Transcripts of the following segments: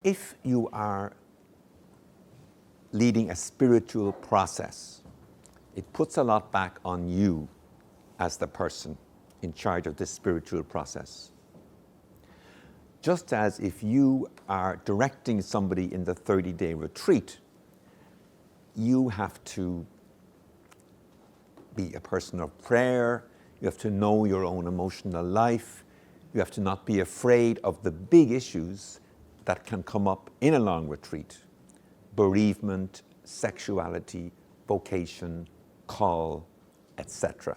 If you are leading a spiritual process, it puts a lot back on you as the person in charge of this spiritual process. Just as if you are directing somebody in the 30-day retreat, you have to be a person of prayer, you have to know your own emotional life, you have to not be afraid of the big issues that can come up in a long retreat: bereavement, sexuality, vocation, call, etc.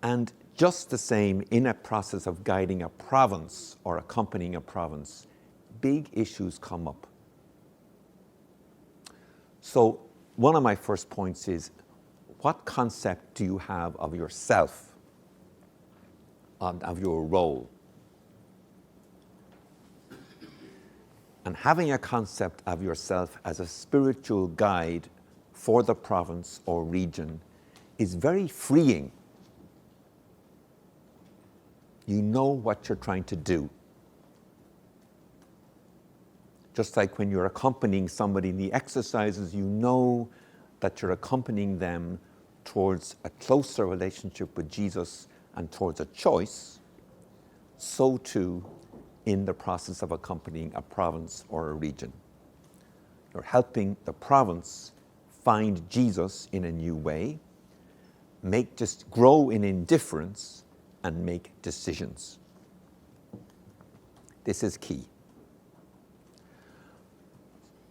And just the same, in a process of guiding a province or accompanying a province, big issues come up. So one of my first points is, what concept do you have of yourself, of your role? And having a concept of yourself as a spiritual guide for the province or region is very freeing. You know what you're trying to do. Just like when you're accompanying somebody in the exercises, you know that you're accompanying them towards a closer relationship with Jesus and towards a choice, so too in the process of accompanying a province or a region. You're helping the province find Jesus in a new way, just grow in indifference, and make decisions. This is key.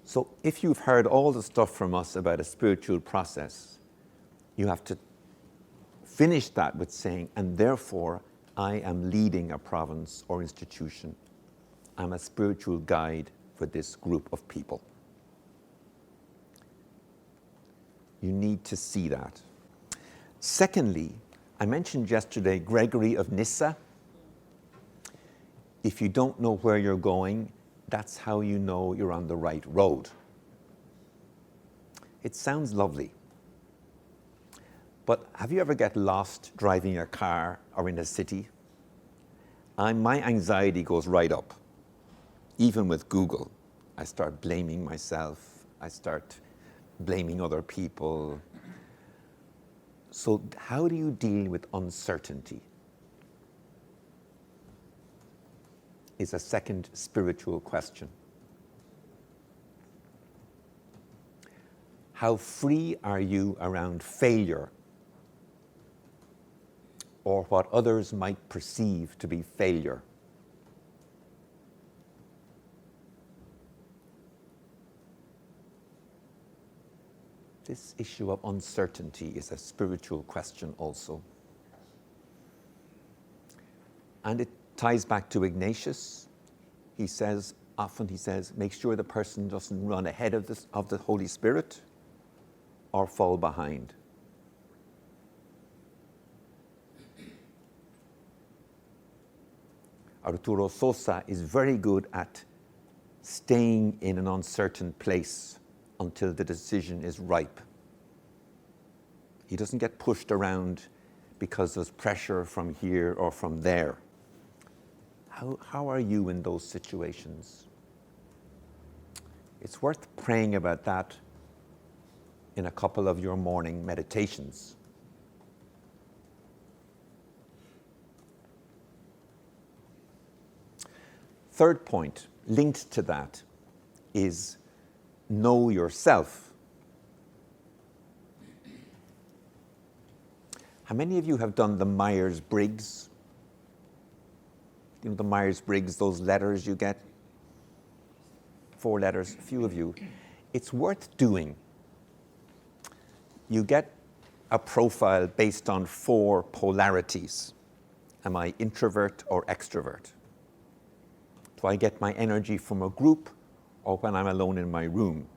So if you've heard all the stuff from us about a spiritual process, you have to finish that with saying, and therefore I am leading a province or institution. I'm a spiritual guide for this group of people. You need to see that. Secondly, I mentioned yesterday Gregory of Nyssa. If you don't know where you're going, that's how you know you're on the right road. It sounds lovely. But have you ever get lost driving a car or in a city? My anxiety goes right up. Even with Google, I start blaming myself. I start blaming other people. So how do you deal with uncertainty? Is a second spiritual question. How free are you around failure or what others might perceive to be failure? This issue of uncertainty is a spiritual question also. And it ties back to Ignatius. Often he says, make sure the person doesn't run ahead of the Holy Spirit or fall behind. Arturo Sosa is very good at staying in an uncertain place until the decision is ripe. He doesn't get pushed around because there's pressure from here or from there. How are you in those situations? It's worth praying about that in a couple of your morning meditations. Third point, linked to that, is know yourself. How many of you have done the Myers-Briggs? You know the Myers-Briggs, those letters you get? 4 letters, a few of you. It's worth doing. You get a profile based on 4 polarities. Am I introvert or extrovert? Do I get my energy from a group or when I'm alone in my room?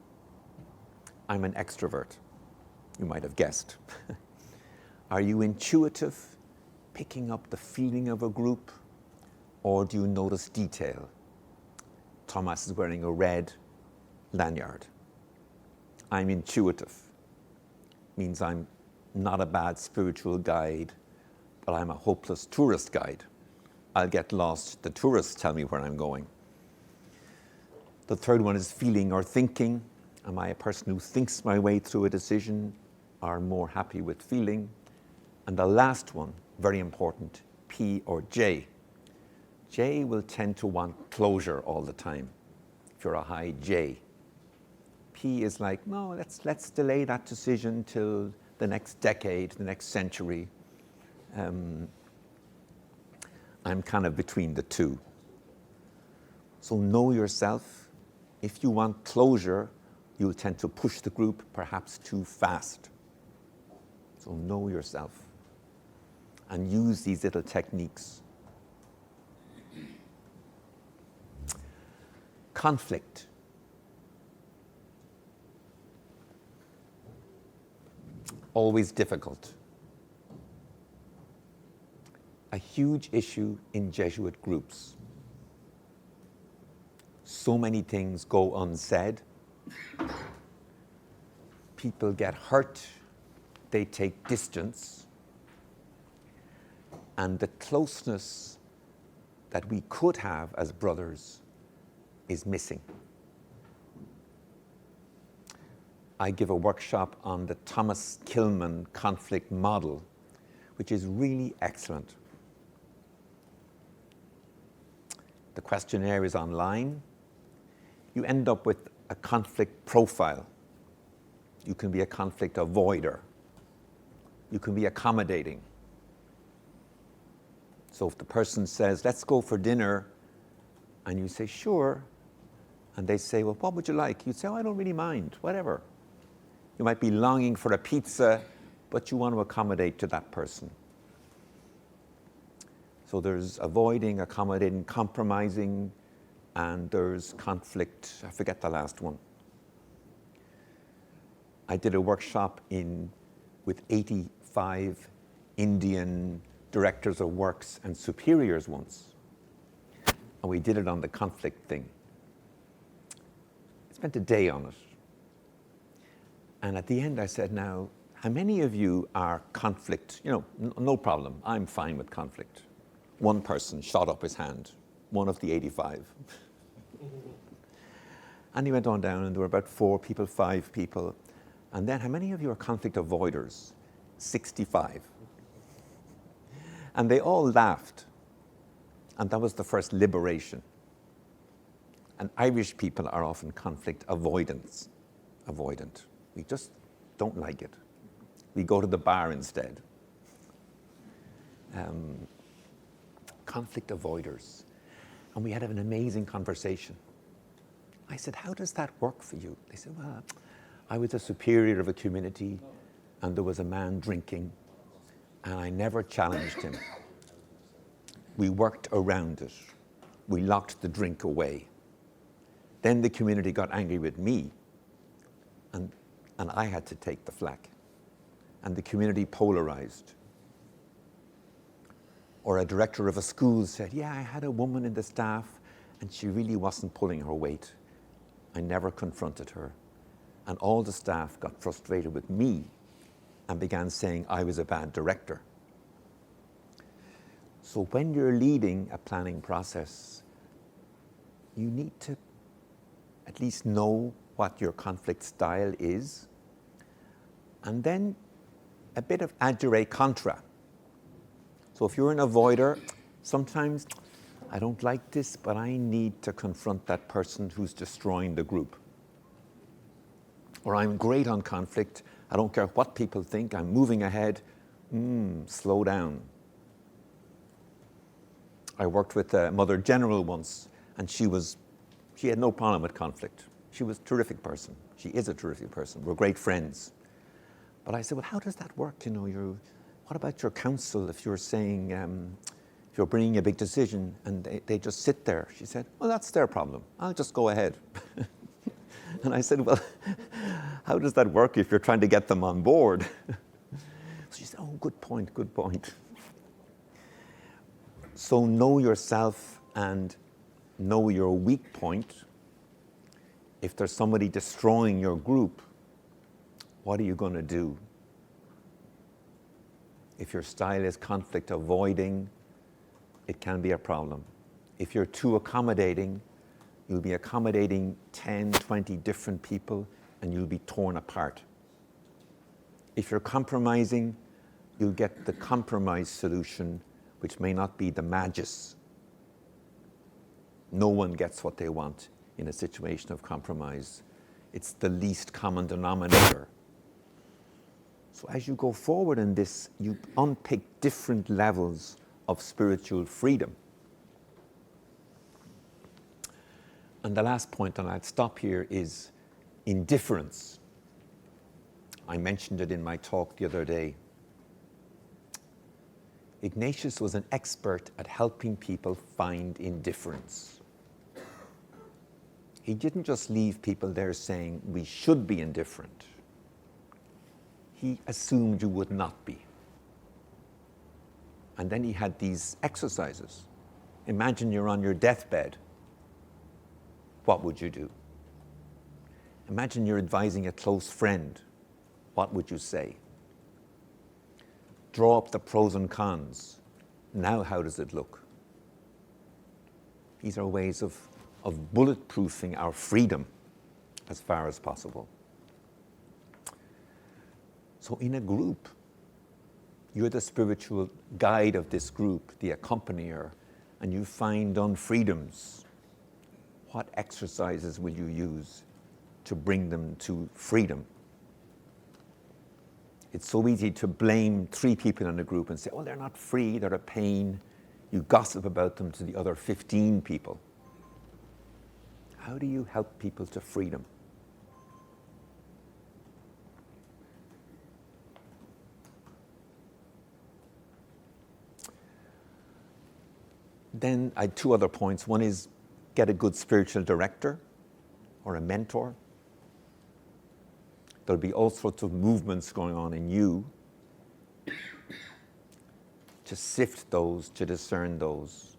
I'm an extrovert. You might have guessed. Are you intuitive, picking up the feeling of a group, or do you notice detail? Thomas is wearing a red lanyard. I'm intuitive. Means I'm not a bad spiritual guide, but I'm a hopeless tourist guide. I'll get lost. The tourists tell me where I'm going. The third one is feeling or thinking. Am I a person who thinks my way through a decision or more happy with feeling? And the last one, very important, P or J. J will tend to want closure all the time, if you're a high J. P is like, no, let's delay that decision till the next decade, the next century. I'm kind of between the two. So know yourself. If you want closure, you'll tend to push the group perhaps too fast. So know yourself and use these little techniques. Conflict. Always difficult. A huge issue in Jesuit groups. So many things go unsaid. People get hurt. They take distance. And the closeness that we could have as brothers is missing. I give a workshop on the Thomas Kilmann conflict model, which is really excellent. The questionnaire is online. You end up with a conflict profile. You can be a conflict avoider. You can be accommodating. So if the person says, let's go for dinner, and you say, sure, and they say, well, what would you like? You'd say, oh, I don't really mind, whatever. You might be longing for a pizza, but you want to accommodate to that person. So there's avoiding, accommodating, compromising, and there's conflict. I forget the last one. I did a workshop with 85 Indian directors of works and superiors once. And we did it on the conflict thing. I spent a day on it. And at the end I said, now, how many of you are conflict? No problem, I'm fine with conflict. One person shot up his hand, one of the 85. And he went on down, and there were about 4 people, 5 people. And then, how many of you are conflict avoiders? 65. And they all laughed. And that was the first liberation. And Irish people are often conflict avoidant. We just don't like it. We go to the bar instead. Conflict avoiders. And we had an amazing conversation. I said, how does that work for you? They said, well, I was a superior of a community, and there was a man drinking, and I never challenged him. We worked around it. We locked the drink away. Then the community got angry with me, and I had to take the flak. And the community polarized. Or a director of a school said, yeah, I had a woman in the staff, and she really wasn't pulling her weight. I never confronted her. And all the staff got frustrated with me and began saying I was a bad director. So when you're leading a planning process, you need to at least know what your conflict style is, and then a bit of adjure contra. So if you're an avoider, sometimes I don't like this, but I need to confront that person who's destroying the group. Or I'm great on conflict. I don't care what people think. I'm moving ahead. Slow down. I worked with a Mother General once, and she had no problem with conflict. She was a terrific person. She is a terrific person. We're great friends. But I said, well, how does that work? What about your council if you're saying, if you're bringing a big decision and they just sit there? She said, well, that's their problem. I'll just go ahead. And I said, well, how does that work if you're trying to get them on board? So she said, oh, good point. So know yourself and know your weak point. If there's somebody destroying your group, what are you going to do? If your style is conflict avoiding, it can be a problem. If you're too accommodating, you'll be accommodating 10, 20 different people and you'll be torn apart. If you're compromising, you'll get the compromise solution, which may not be the magis. No one gets what they want in a situation of compromise. It's the least common denominator. So as you go forward in this, you unpick different levels of spiritual freedom. And the last point, and I'll stop here, is indifference. I mentioned it in my talk the other day. Ignatius was an expert at helping people find indifference. He didn't just leave people there saying, we should be indifferent. He assumed you would not be. And then he had these exercises. Imagine you're on your deathbed. What would you do? Imagine you're advising a close friend. What would you say? Draw up the pros and cons. Now how does it look? These are ways of bulletproofing our freedom as far as possible. So in a group, you're the spiritual guide of this group, the accompanier, and you find unfreedoms. What exercises will you use to bring them to freedom? It's so easy to blame 3 people in a group and say, oh, they're not free, they're a pain. You gossip about them to the other 15 people. How do you help people to freedom? Then I had 2 other points. One is get a good spiritual director or a mentor. There'll be all sorts of movements going on in you. To sift those, to discern those.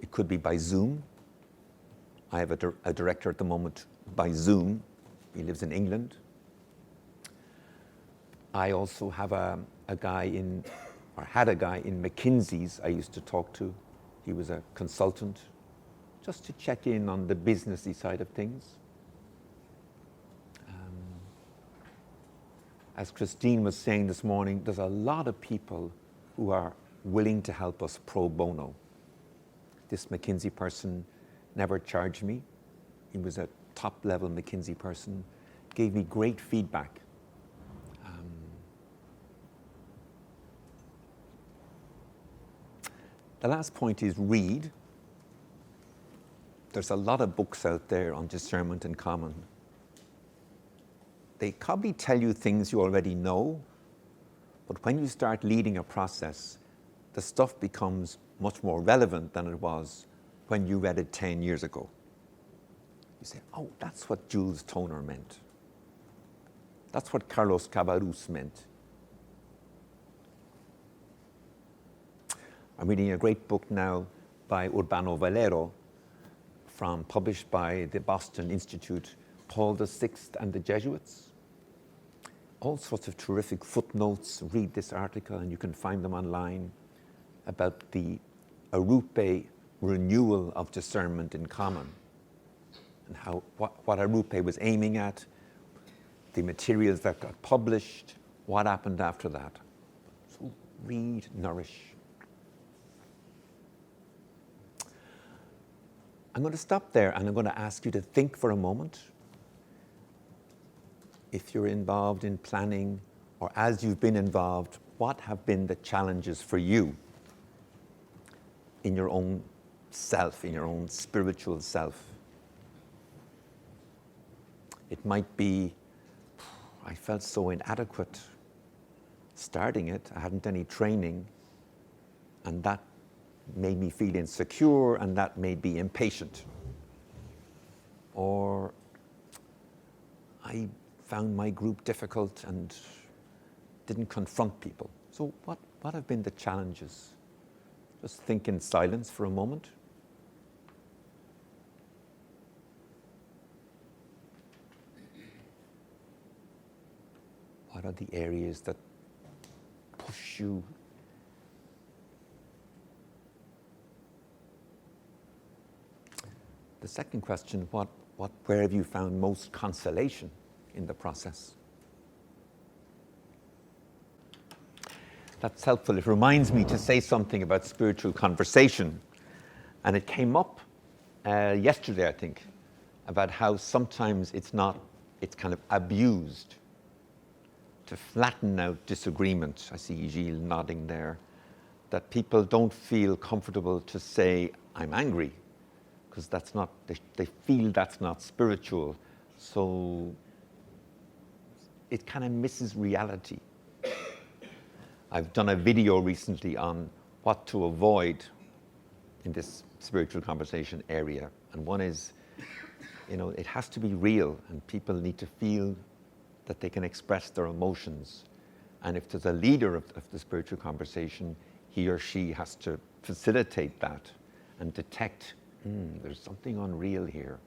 It could be by Zoom. I have a director at the moment by Zoom. He lives in England. I also have a guy had a guy in McKinsey's I used to talk to. He was a consultant, just to check in on the businessy side of things. As Christine was saying this morning, there's a lot of people who are willing to help us pro bono. This McKinsey person never charged me. He was a top-level McKinsey person, gave me great feedback. The last point is read. There's a lot of books out there on discernment in common. They probably tell you things you already know, but when you start leading a process, the stuff becomes much more relevant than it was when you read it 10 years ago. You say, oh, that's what Jules Toner meant. That's what Carlos Cabarrus meant. I'm reading a great book now by Urbano Valero, published by the Boston Institute, Paul VI and the Jesuits. All sorts of terrific footnotes. Read this article and you can find them online about the Arupe renewal of discernment in common and what Arupe was aiming at, the materials that got published, what happened after that. So read, nourish. I'm going to stop there and I'm going to ask you to think for a moment. If you're involved in planning or as you've been involved, what have been the challenges for you in your own self, in your own spiritual self? It might be, I felt so inadequate starting it. I hadn't any training, and that made me feel insecure, and that made me impatient. Or I found my group difficult and didn't confront people. So what have been the challenges? Just think in silence for a moment. What are the areas that shoe. The second question, where have you found most consolation in the process? That's helpful. It reminds me to say something about spiritual conversation. And it came up yesterday, I think, about how sometimes it's kind of abused to flatten out disagreement. I see Gilles nodding there. That people don't feel comfortable to say, I'm angry, because that's not, they feel that's not spiritual. So it kind of misses reality. I've done a video recently on what to avoid in this spiritual conversation area. And one is, it has to be real, and people need to feel that they can express their emotions. And if there's a leader of the spiritual conversation, he or she has to facilitate that and detect, there's something unreal here.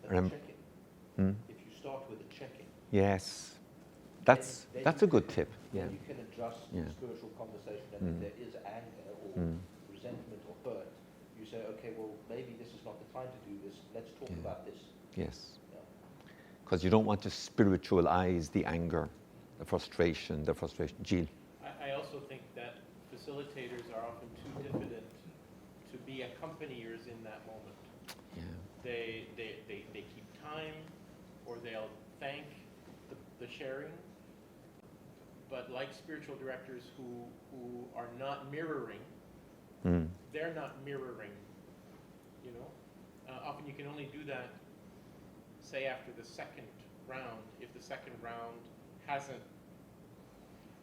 And checking. If you start with a checking. Yes. That's a good tip. Yeah. You can adjust the spiritual conversation, and if there is anger or resentment or hurt, you say, okay, well, maybe this is not the time to do this. Let's talk about this. Yes. Because you don't want to spiritualize the anger, the frustration. Gilles? I also think that facilitators are often too diffident to be accompaniers in that moment. Yeah. They keep time, or they'll thank the sharing. But like spiritual directors who are not mirroring, they're not mirroring, Often you can only do that, say, after the second round, if the second round hasn't.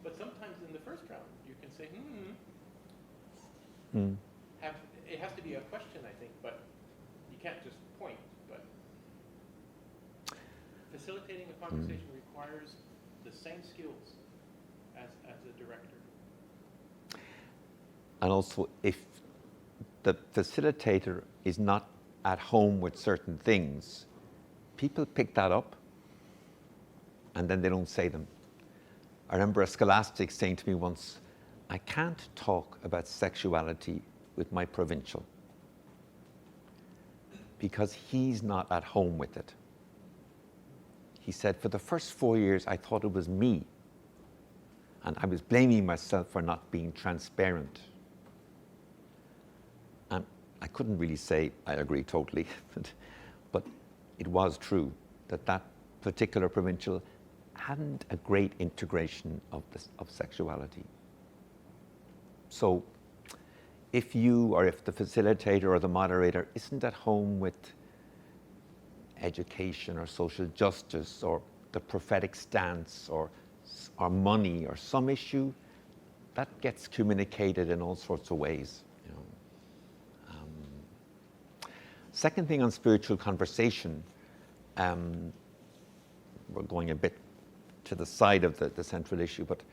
But sometimes in the first round, you can say, it has to be a question, I think, but you can't just point. But facilitating a conversation requires the same skills as a director. And also, if the facilitator is not at home with certain things, people pick that up and then they don't say them. I remember a scholastic saying to me once, I can't talk about sexuality with my provincial because he's not at home with it. He said, for the first 4 years, I thought it was me. And I was blaming myself for not being transparent. And I couldn't really say I agree totally, but it was true that particular provincial hadn't a great integration of sexuality. So if you, or if the facilitator or the moderator isn't at home with education or social justice or the prophetic stance or money or some issue, that gets communicated in all sorts of ways. Second thing on spiritual conversation, we're going a bit to the side of the central issue, but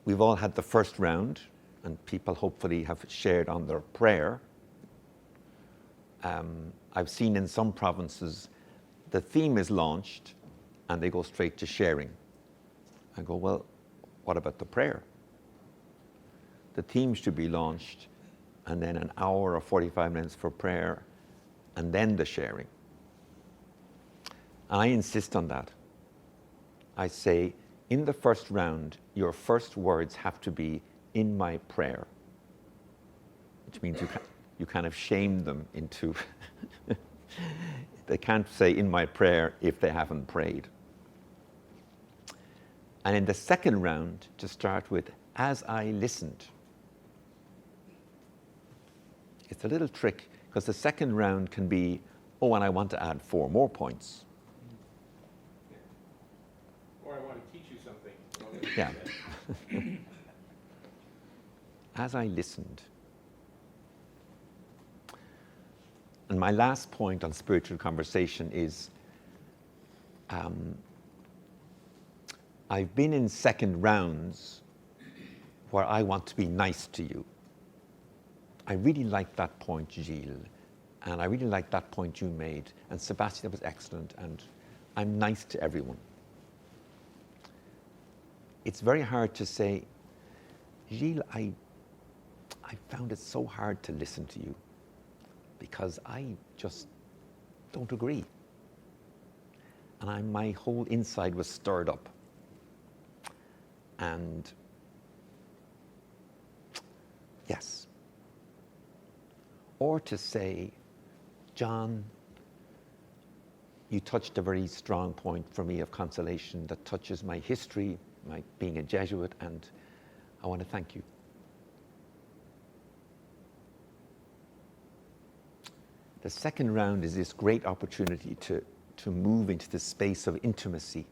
we've all had the first round, and people hopefully have shared on their prayer. I've seen in some provinces the theme is launched and they go straight to sharing. I go, well, what about the prayer? The theme should be launched and then an hour or 45 minutes for prayer and then the sharing. And I insist on that. I say, in the first round, your first words have to be, in my prayer, which means you kind of shame them into, they can't say in my prayer if they haven't prayed. And in the second round, to start with, as I listened. It's a little trick, because the second round can be, oh, and I want to add 4 more points. Or I want to teach you something. Yeah. As I listened. And my last point on spiritual conversation is, I've been in second rounds where I want to be nice to you. I really like that point, Gilles, and I really like that point you made, and Sebastian, that was excellent, and I'm nice to everyone. it's very hard to say, Gilles, I found it so hard to listen to you because I just don't agree. And my whole inside was stirred up. And yes. Or to say, John, you touched a very strong point for me of consolation that touches my history, my being a Jesuit, and I want to thank you. The second round is this great opportunity to move into the space of intimacy,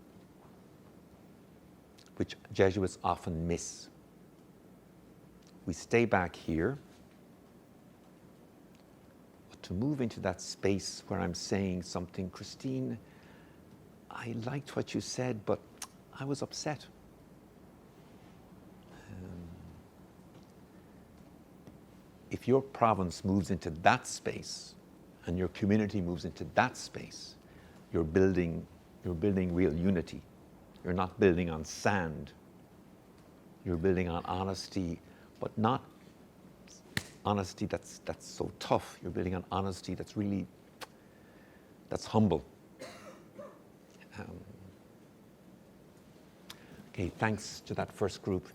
which Jesuits often miss. We stay back here, but to move into that space where I'm saying something, Christine, I liked what you said, but I was upset. If your province moves into that space and your community moves into that space, you're building real unity. You're not building on sand. You're building on honesty, but not honesty that's so tough. You're building on honesty that's humble. Okay, thanks to that first group.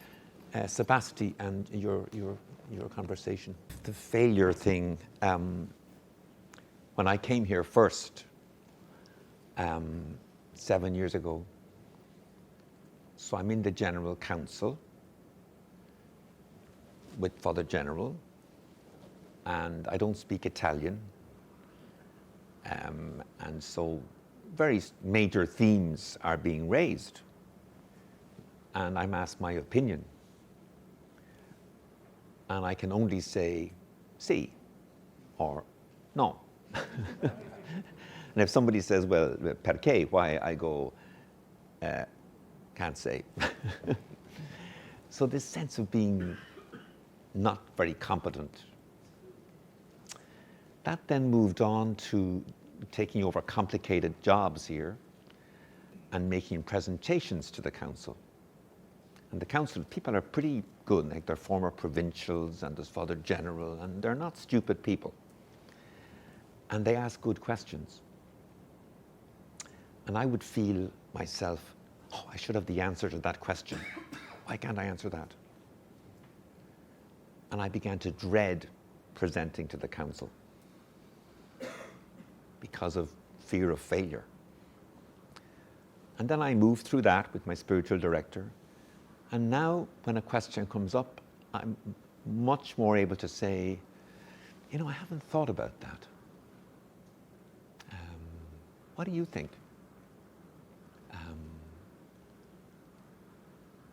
Sebasti, and your conversation. The failure thing, when I came here first, 7 years ago, so I'm in the General Council with Father General, and I don't speak Italian, and so very major themes are being raised, and I'm asked my opinion, and I can only say sì or no. And if somebody says, well, perché, why, I go, can't say. So this sense of being not very competent. That then moved on to taking over complicated jobs here and making presentations to the council. And the council, people are pretty good, like they're former provincials and there's Father General, and they're not stupid people. And they ask good questions. And I would feel myself, oh, I should have the answer to that question. Why can't I answer that? And I began to dread presenting to the council because of fear of failure. And then I moved through that with my spiritual director. And now when a question comes up, I'm much more able to say, you know, I haven't thought about that. What do you think?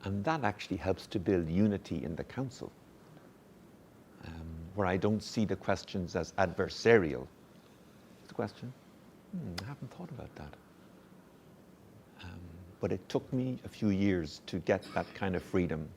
And that actually helps to build unity in the council, where I don't see the questions as adversarial. The question, I haven't thought about that. But it took me a few years to get that kind of freedom